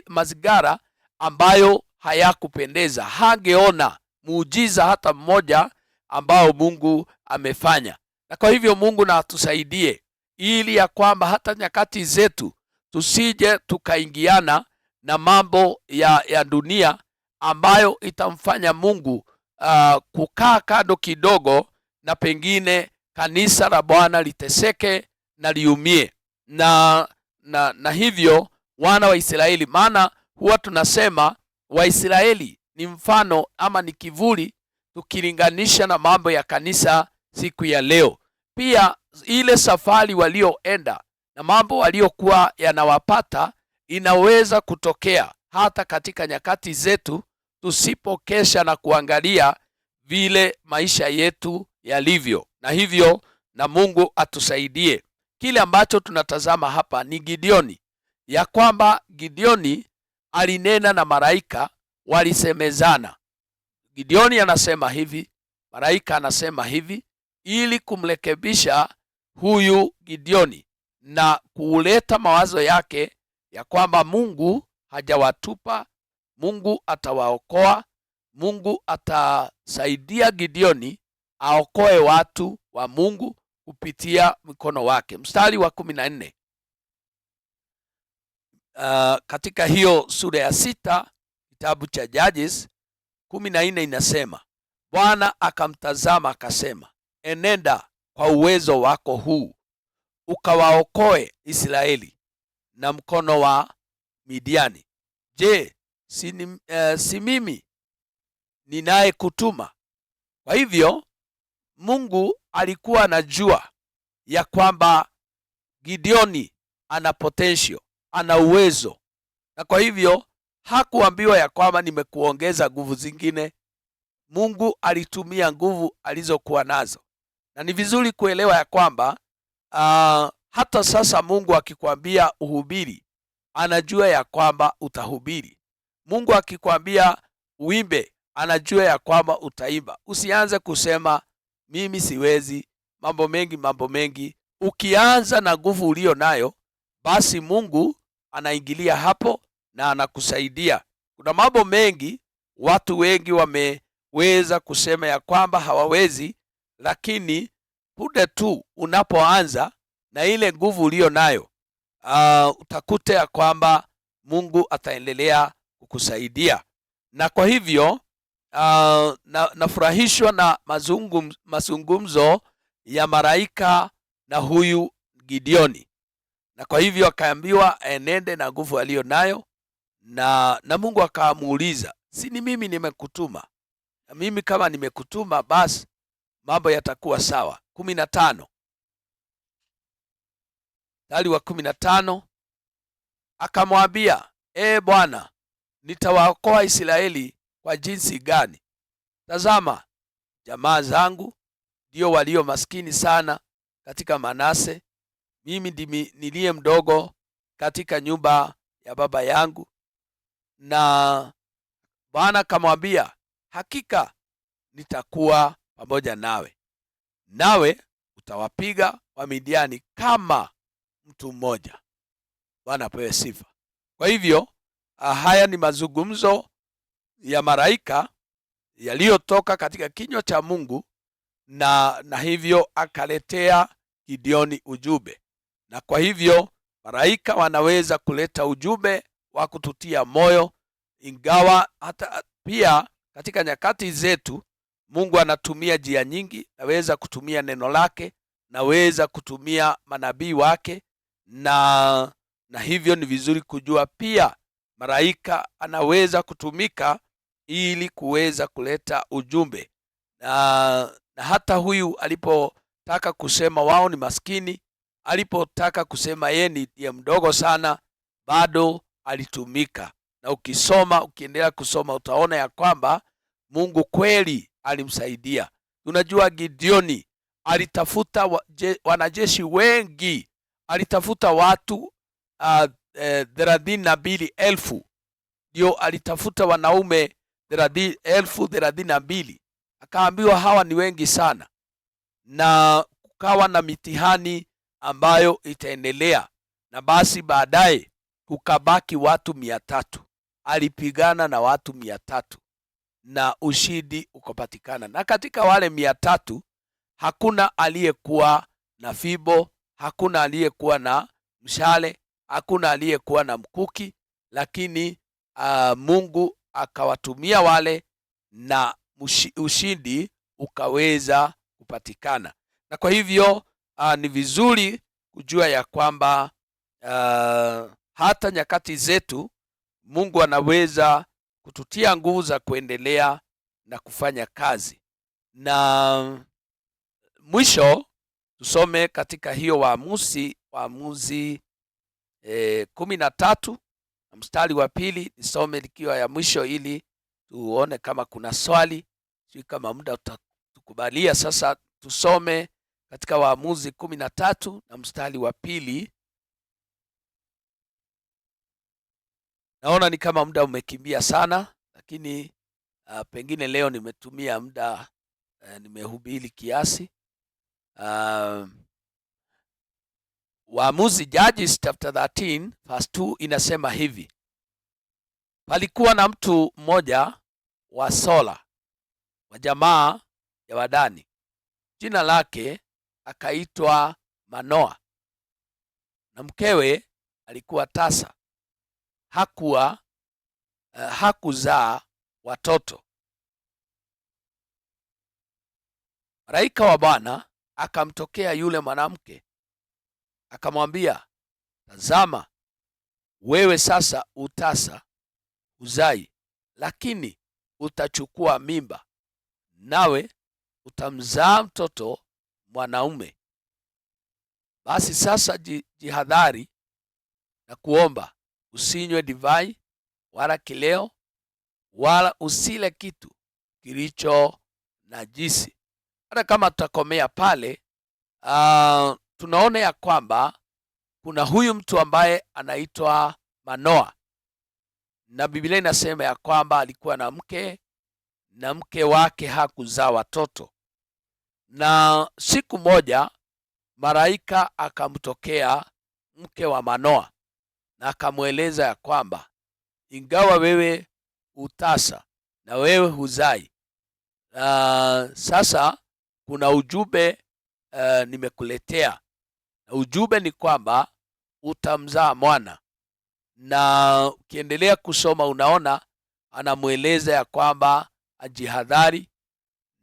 Speaker 1: mazingara ambayo hayakupendeza. Hangeona muujiza hata mmoja ambao Mungu amefanya. Na kwa hivyo Mungu na atusaidie ili ya kwamba hata nyakati zetu tusije tukaingiana na mambo ya dunia ambayo itamfanya Mungu kukaa kando kidogo, na pengine kanisa la Bwana liteseke na liumie. Na hivyo wana wa Israeli, maana huwa tunasema Waisraeli ni mfano ama ni kivuli tukilinganisha na mambo ya kanisa siku ya leo. Pia ile safari walioenda na mambo waliokuwa yanawapata inaweza kutokea hata katika nyakati zetu tusipokesha na kuangalia vile maisha yetu yalivyo. Na hivyo na Mungu atusaidie. Kile ambacho tunatazama hapa ni Gideoni, ya kwamba Gideoni alinena na malaika, walisemezana. Gideoni anasema hivi, malaika anasema hivi, ili kumrekebisha huyu Gideoni na kuleta mawazo yake ya kwamba Mungu hajawatupa, Mungu atawaokoa, Mungu atasaidia Gideoni aokoe watu wa Mungu kupitia mikono wake. Mstari wa 14 katika hiyo sura ya 6 kitabu cha Judges 14 inasema, Bwana akamtazama akasema, enenda kwa uwezo wako huu ukawaokoe Israeli na mkono wa Midiani. Je, si mimi ninayekutuma? Kwa hivyo Mungu alikuwa anajua ya kwamba Gideoni ana potential, ana uwezo, na kwa hivyo hakuambiwa ya kwamba nimekuongeza nguvu zingine. Mungu alitumia nguvu alizokuwa nazo, na ni vizuri kuelewa ya kwamba hata sasa Mungu akikwambia uhubiri, anajua ya kwamba utahubiri. Mungu akikwambia uimbe, anajua ya kwamba utaimba. Usianze kusema mimi siwezi, mambo mengi. Ukianza na nguvu ulio nayo, basi Mungu anaingilia hapo na anakusaidia. Kuna mambo mengi watu wengi wameweza kusema ya kwamba hawawezi, lakini punde tu unapoanza na ile nguvu ulio nayo, utakuta ya kwamba Mungu ataendelea kukusaidia. Na kwa hivyo nafurahishwa na mazungumzo ya malaika na huyu Gideoni, na kwa hivyo akaambiwa enende na nguvu aliyo nayo, na Mungu akamuuliza, si ni mimi nimekutuma? Na mimi kama nimekutuma, basi mambo yatakuwa sawa. 15 mstari wa 15, akamwambia, Bwana, nitawaokoa Israeli kwa jinsi gani? Tazama, jamaa zangu ndio walio maskini sana katika Manase, mimi ndimi niliye mdogo katika nyumba ya baba yangu. Na Bwana akamwambia, hakika nitakuwa pamoja nawe, nawe utawapiga Wamidiani kama mtu mmoja. Bwana apewe sifa. Kwa hivyo haya ni mazungumzo ya malaika yaliyotoka katika kinywa cha Mungu, na hivyo akaletea Gideoni ujumbe. Na kwa hivyo malaika wanaweza kuleta ujumbe wa kututia moyo, ingawa hata pia katika nyakati zetu Mungu anatumia njia nyingi. Naweza kutumia neno lake, naweza kutumia manabii wake, na hivyo ni vizuri kujua pia malaika anaweza kutumika ili kuweza kuleta ujumbe. Na hata huyu alipotaka kusema wao ni maskini, alipotaka kusema yeye ni mdogo sana, bado alitumika. Na ukiendelea kusoma utaona ya kwamba Mungu kweli alimsaidia. Tunajua Gideoni alitafuta wanajeshi wengi, alitafuta watu 32,000, ndio alitafuta wanaume 32,000. Akaambiwa hawa ni wengi sana, na kukawa na mitihani ambayo itaendelea, na basi baadaye kukabaki watu 300. Alipigana na watu 300 na ushindi ukapatikana. Na katika wale 300 hakuna aliyekuwa na fimbo, hakuna aliyekuwa na mshale, hakuna aliyekuwa na mkuki, lakini Mungu akawatumia wale na ushindi ukaweza kupatikana. Na kwa hivyo ni vizuri kujua ya kwamba hata nyakati zetu Mungu anaweza kututia nguvu za kuendelea na kufanya kazi. Na mwisho tusome katika hiyo Waamuzi 13 mstari wa 2. Nisome likiwa ya mwisho ili tuone kama kuna swali. Sio kama muda utatukubalia. Sasa tusome katika Waamuzi 13 na mstari wa 2. Naona ni kama muda umekimbia sana, lakini pengine leo nimetumia muda nimehubiri kiasi. Waamuzi, Judges chapter 13 verse 2 inasema hivi: palikuwa na mtu mmoja wa Sola wa jamaa ya Wadani, jina lake akaitwa Manoa, na mkewe alikuwa tasa, hakuzaa watoto. Malaika wa Bwana akamtokea yule mwanamke akamwambia, tazama, wewe sasa utasa, uzai, lakini utachukua mimba, nawe utamzaa mtoto mwanaume. Basi sasa jihadhari na kuomba, usinywe divai wala kileo, wala usile kitu kilicho najisi. Hata kama tutakomea pale, tunaona ya kwamba kuna huyu mtu ambaye anaitwa Manoa, na Biblia inasema ya kwamba alikuwa na mke, na mke wake hakuzaa watoto. Na siku moja malaika akamtokea mke wa Manoa na akamweleza ya kwamba ingawa wewe utasa na wewe huzai, sasa kuna ujumbe nimekuletea, na ujumbe ni kwamba utamzaa mwana. Na ukiendelea kusoma unaona anamweleza ya kwamba ajihadhari,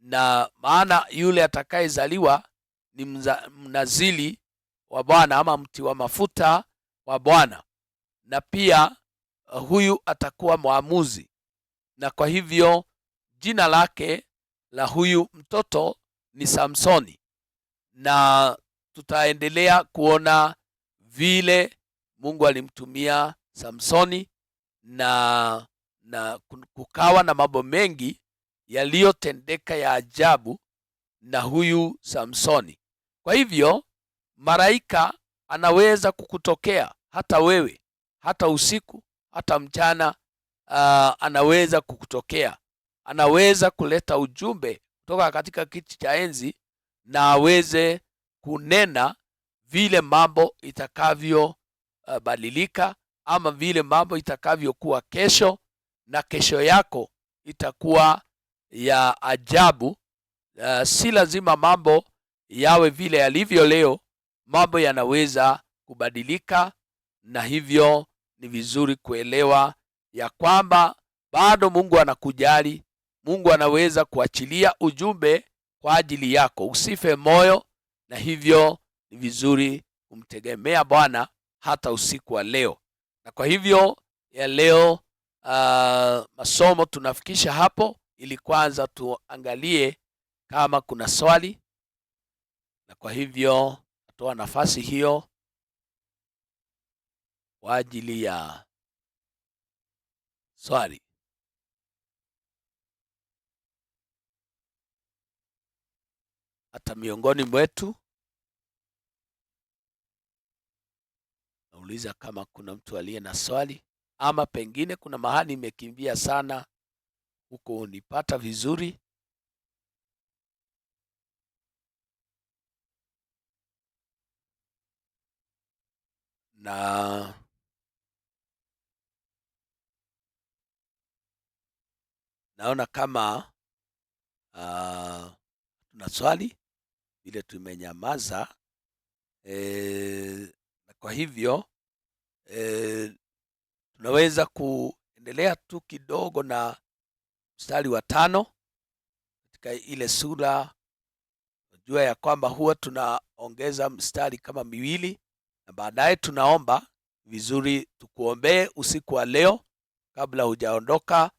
Speaker 1: na maana yule atakayezaliwa ni mnazili wa Bwana ama mti wa mafuta wa Bwana, na pia huyu atakuwa mwamuzi. Na kwa hivyo jina lake la huyu mtoto ni Samsoni, na tutaendelea kuona vile Mungu alimtumia Samsoni, na kukawa na mambo mengi yaliyotendeka ya ajabu na huyu Samsoni. Kwa hivyo malaika anaweza kukutokea hata wewe, hata usiku, hata mchana. Anaweza kukutokea, anaweza kuleta ujumbe kutoka katika kiti cha enzi, na aweze kunena vile mambo itakavyo badilika, ama vile mambo itakavyokuwa kesho, na kesho yako itakuwa ya ajabu. Si lazima mambo yawe vile yalivyo leo, mambo yanaweza kubadilika, na hivyo ni vizuri kuelewa ya kwamba bado Mungu anakujali. Mungu anaweza kuachilia ujumbe kwa ajili yako. Usife moyo, na hivyo ni vizuri kumtegemea Bwana hata usiku wa leo. Na kwa hivyo ya leo masomo tunafikisha hapo, ili kwanza tuangalie kama kuna swali, na kwa hivyo natoa nafasi hiyo kwa ajili ya swali. Hata miongoni mwetu nauliza kama kuna mtu aliye na swali, ama pengine kuna mahali imekimbia sana huko unipata vizuri. Na naona kama tuna swali vile tumenyamaza. Na kwa hivyo tunaweza kuendelea tu kidogo na mstari wa 5 katika ile sura. Najua ya kwamba huwa tunaongeza mstari kama miwili, na baadaye tunaomba. Vizuri tukuombee usiku wa leo kabla hujaondoka,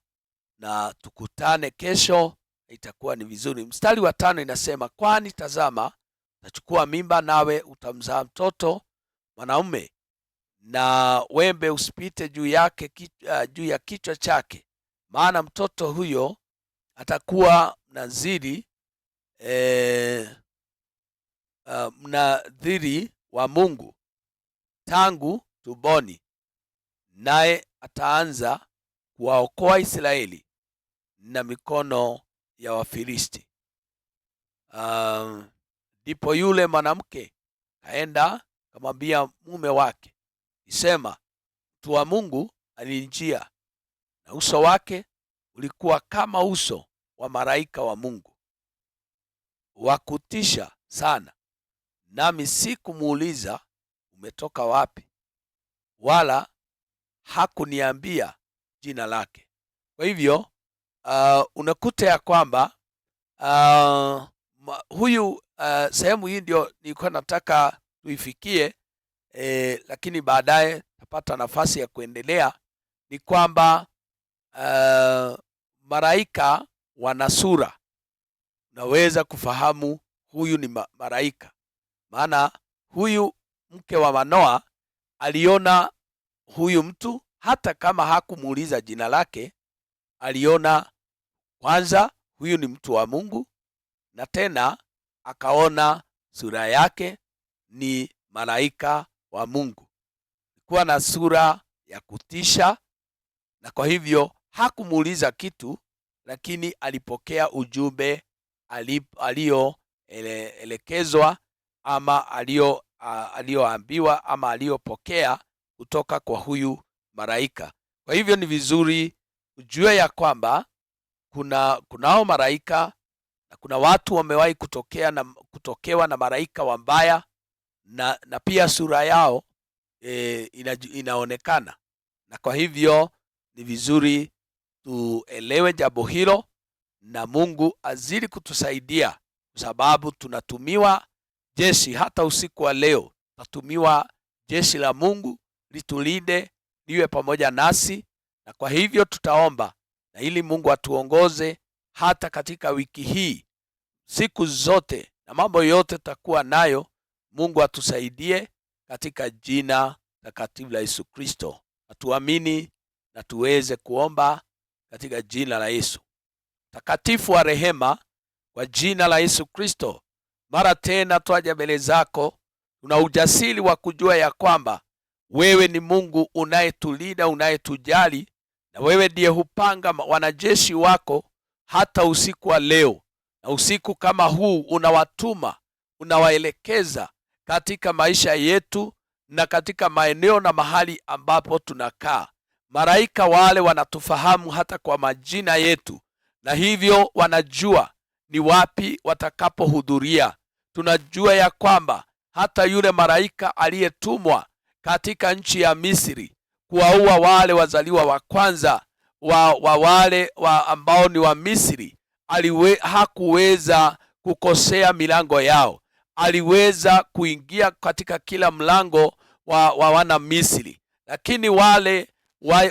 Speaker 1: na tukutane kesho, itakuwa ni vizuri. Mstari wa 5 inasema, kwani tazama, utachukua mimba, nawe utamzaa mtoto mwanaume, na wembe usipite juu ya kichwa chake, maana mtoto huyo atakuwa mnadhiri mnadhiri wa Mungu tangu tumboni, naye ataanza kuwaokoa Israeli na mikono ya Wafilisti. Ndipo yule mwanamke kaenda kamwambia mume wake, isema, mtu wa Mungu alinijia, na uso wake ulikuwa kama uso wa malaika wa Mungu, wa kutisha sana, nami sikumuuliza umetoka wapi, wala hakuniambia jina lake. Kwa hivyo unakuta ya kwamba huyu sehemu hii ndio nilikuwa nataka tuifikie, lakini baadaye napata nafasi ya kuendelea. Ni kwamba malaika wana sura. Unaweza kufahamu huyu ni malaika, maana huyu mke wa Manoa aliona huyu mtu, hata kama hakumuuliza jina lake. Aliona kwanza huyu ni mtu wa Mungu, na tena akaona sura yake ni malaika wa Mungu. Alikuwa na sura ya kutisha, na kwa hivyo hakumuuliza kitu, lakini alipokea ujumbe alioelekezwa, ama alioambiwa, ama aliopokea kutoka kwa huyu malaika. Kwa hivyo ni vizuri ujue ya kwamba kunao malaika, na kuna watu wamewahi kutokewa na malaika wabaya, na pia sura yao inaonekana. Na kwa hivyo ni vizuri tuelewe jambo hilo, na Mungu azidi kutusaidia, kwa sababu tunatumiwa jeshi. Hata usiku wa leo tunatumiwa jeshi la Mungu litulinde, liwe pamoja nasi, na kwa hivyo tutaomba na ili Mungu atuongoze hata katika wiki hii, siku zote na mambo yote tutakuwa nayo. Mungu atusaidie katika jina takatifu la Yesu Kristo. Atuamini na tuweze kuomba katika jina la Yesu. Takatifu wa rehema, kwa jina la Yesu Kristo, mara tena twaja mbele zako. Tuna ujasiri wa kujua ya kwamba wewe ni Mungu unayetulinda, unayetujali, na wewe ndiye hupanga wanajeshi wako hata usiku wa leo. Na usiku kama huu unawatuma, unawaelekeza katika maisha yetu na katika maeneo na mahali ambapo tunakaa. Malaika wale wanatufahamu hata kwa majina yetu, na hivyo wanajua ni wapi watakapohudhuria. Tunajua ya kwamba hata yule malaika aliyetumwa katika nchi ya Misri kuwaua wale wazaliwa wa kwanza wa wale ambao ni wa Misri, hakuweza kukosea milango yao. Aliweza kuingia katika kila mlango wa wana Misri. Lakini wale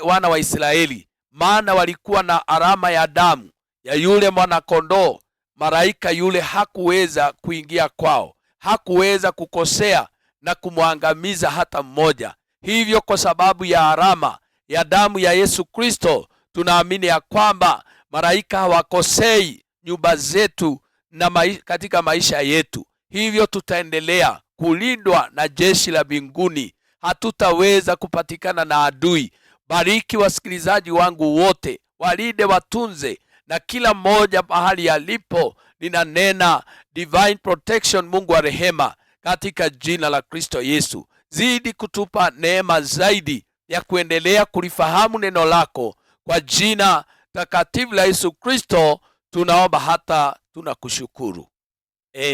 Speaker 1: wana wa Israeli, maana walikuwa na alama ya damu ya yule mwana-kondoo, malaika yule hakuweza kuingia kwao, hakuweza kukosea na kumwangamiza hata mmoja. Hivyo kwa sababu ya alama ya damu ya Yesu Kristo, tunaamini ya kwamba malaika hawakosei nyumba zetu na katika maisha yetu. Hivyo tutaendelea kulindwa na jeshi la mbinguni, hatutaweza kupatikana na adui. Bariki wasikilizaji wangu wote, walinde, watunze, na kila mmoja mahali alipo ninanena divine protection, Mungu wa rehema, katika jina la Kristo Yesu. Zidi kutupa neema zaidi ya kuendelea kulifahamu neno lako, kwa jina takatifu la Yesu Kristo tunaomba hata tunakushukuru.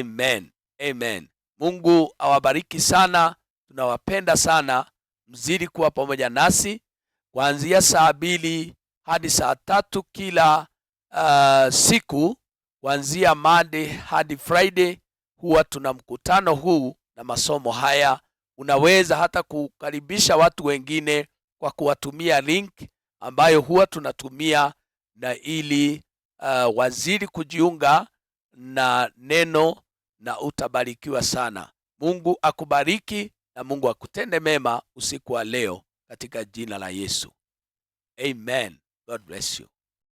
Speaker 1: Amen. Amen. Mungu awabariki sana. Tunawapenda sana. Mzidi kuwa pamoja nasi kuanzia saa 2 hadi saa 3 kila siku, kuanzia Monday hadi Friday. Huwa tuna mkutano huu na masomo haya. Unaweza hata kukaribisha watu wengine kwa kuwatumia link ambayo huwa tunatumia, na ili wazidi kujiunga na neno, na utabarikiwa sana. Mungu akubariki na Mungu akutende mema usiku wa leo katika jina la Yesu. Amen. God bless you.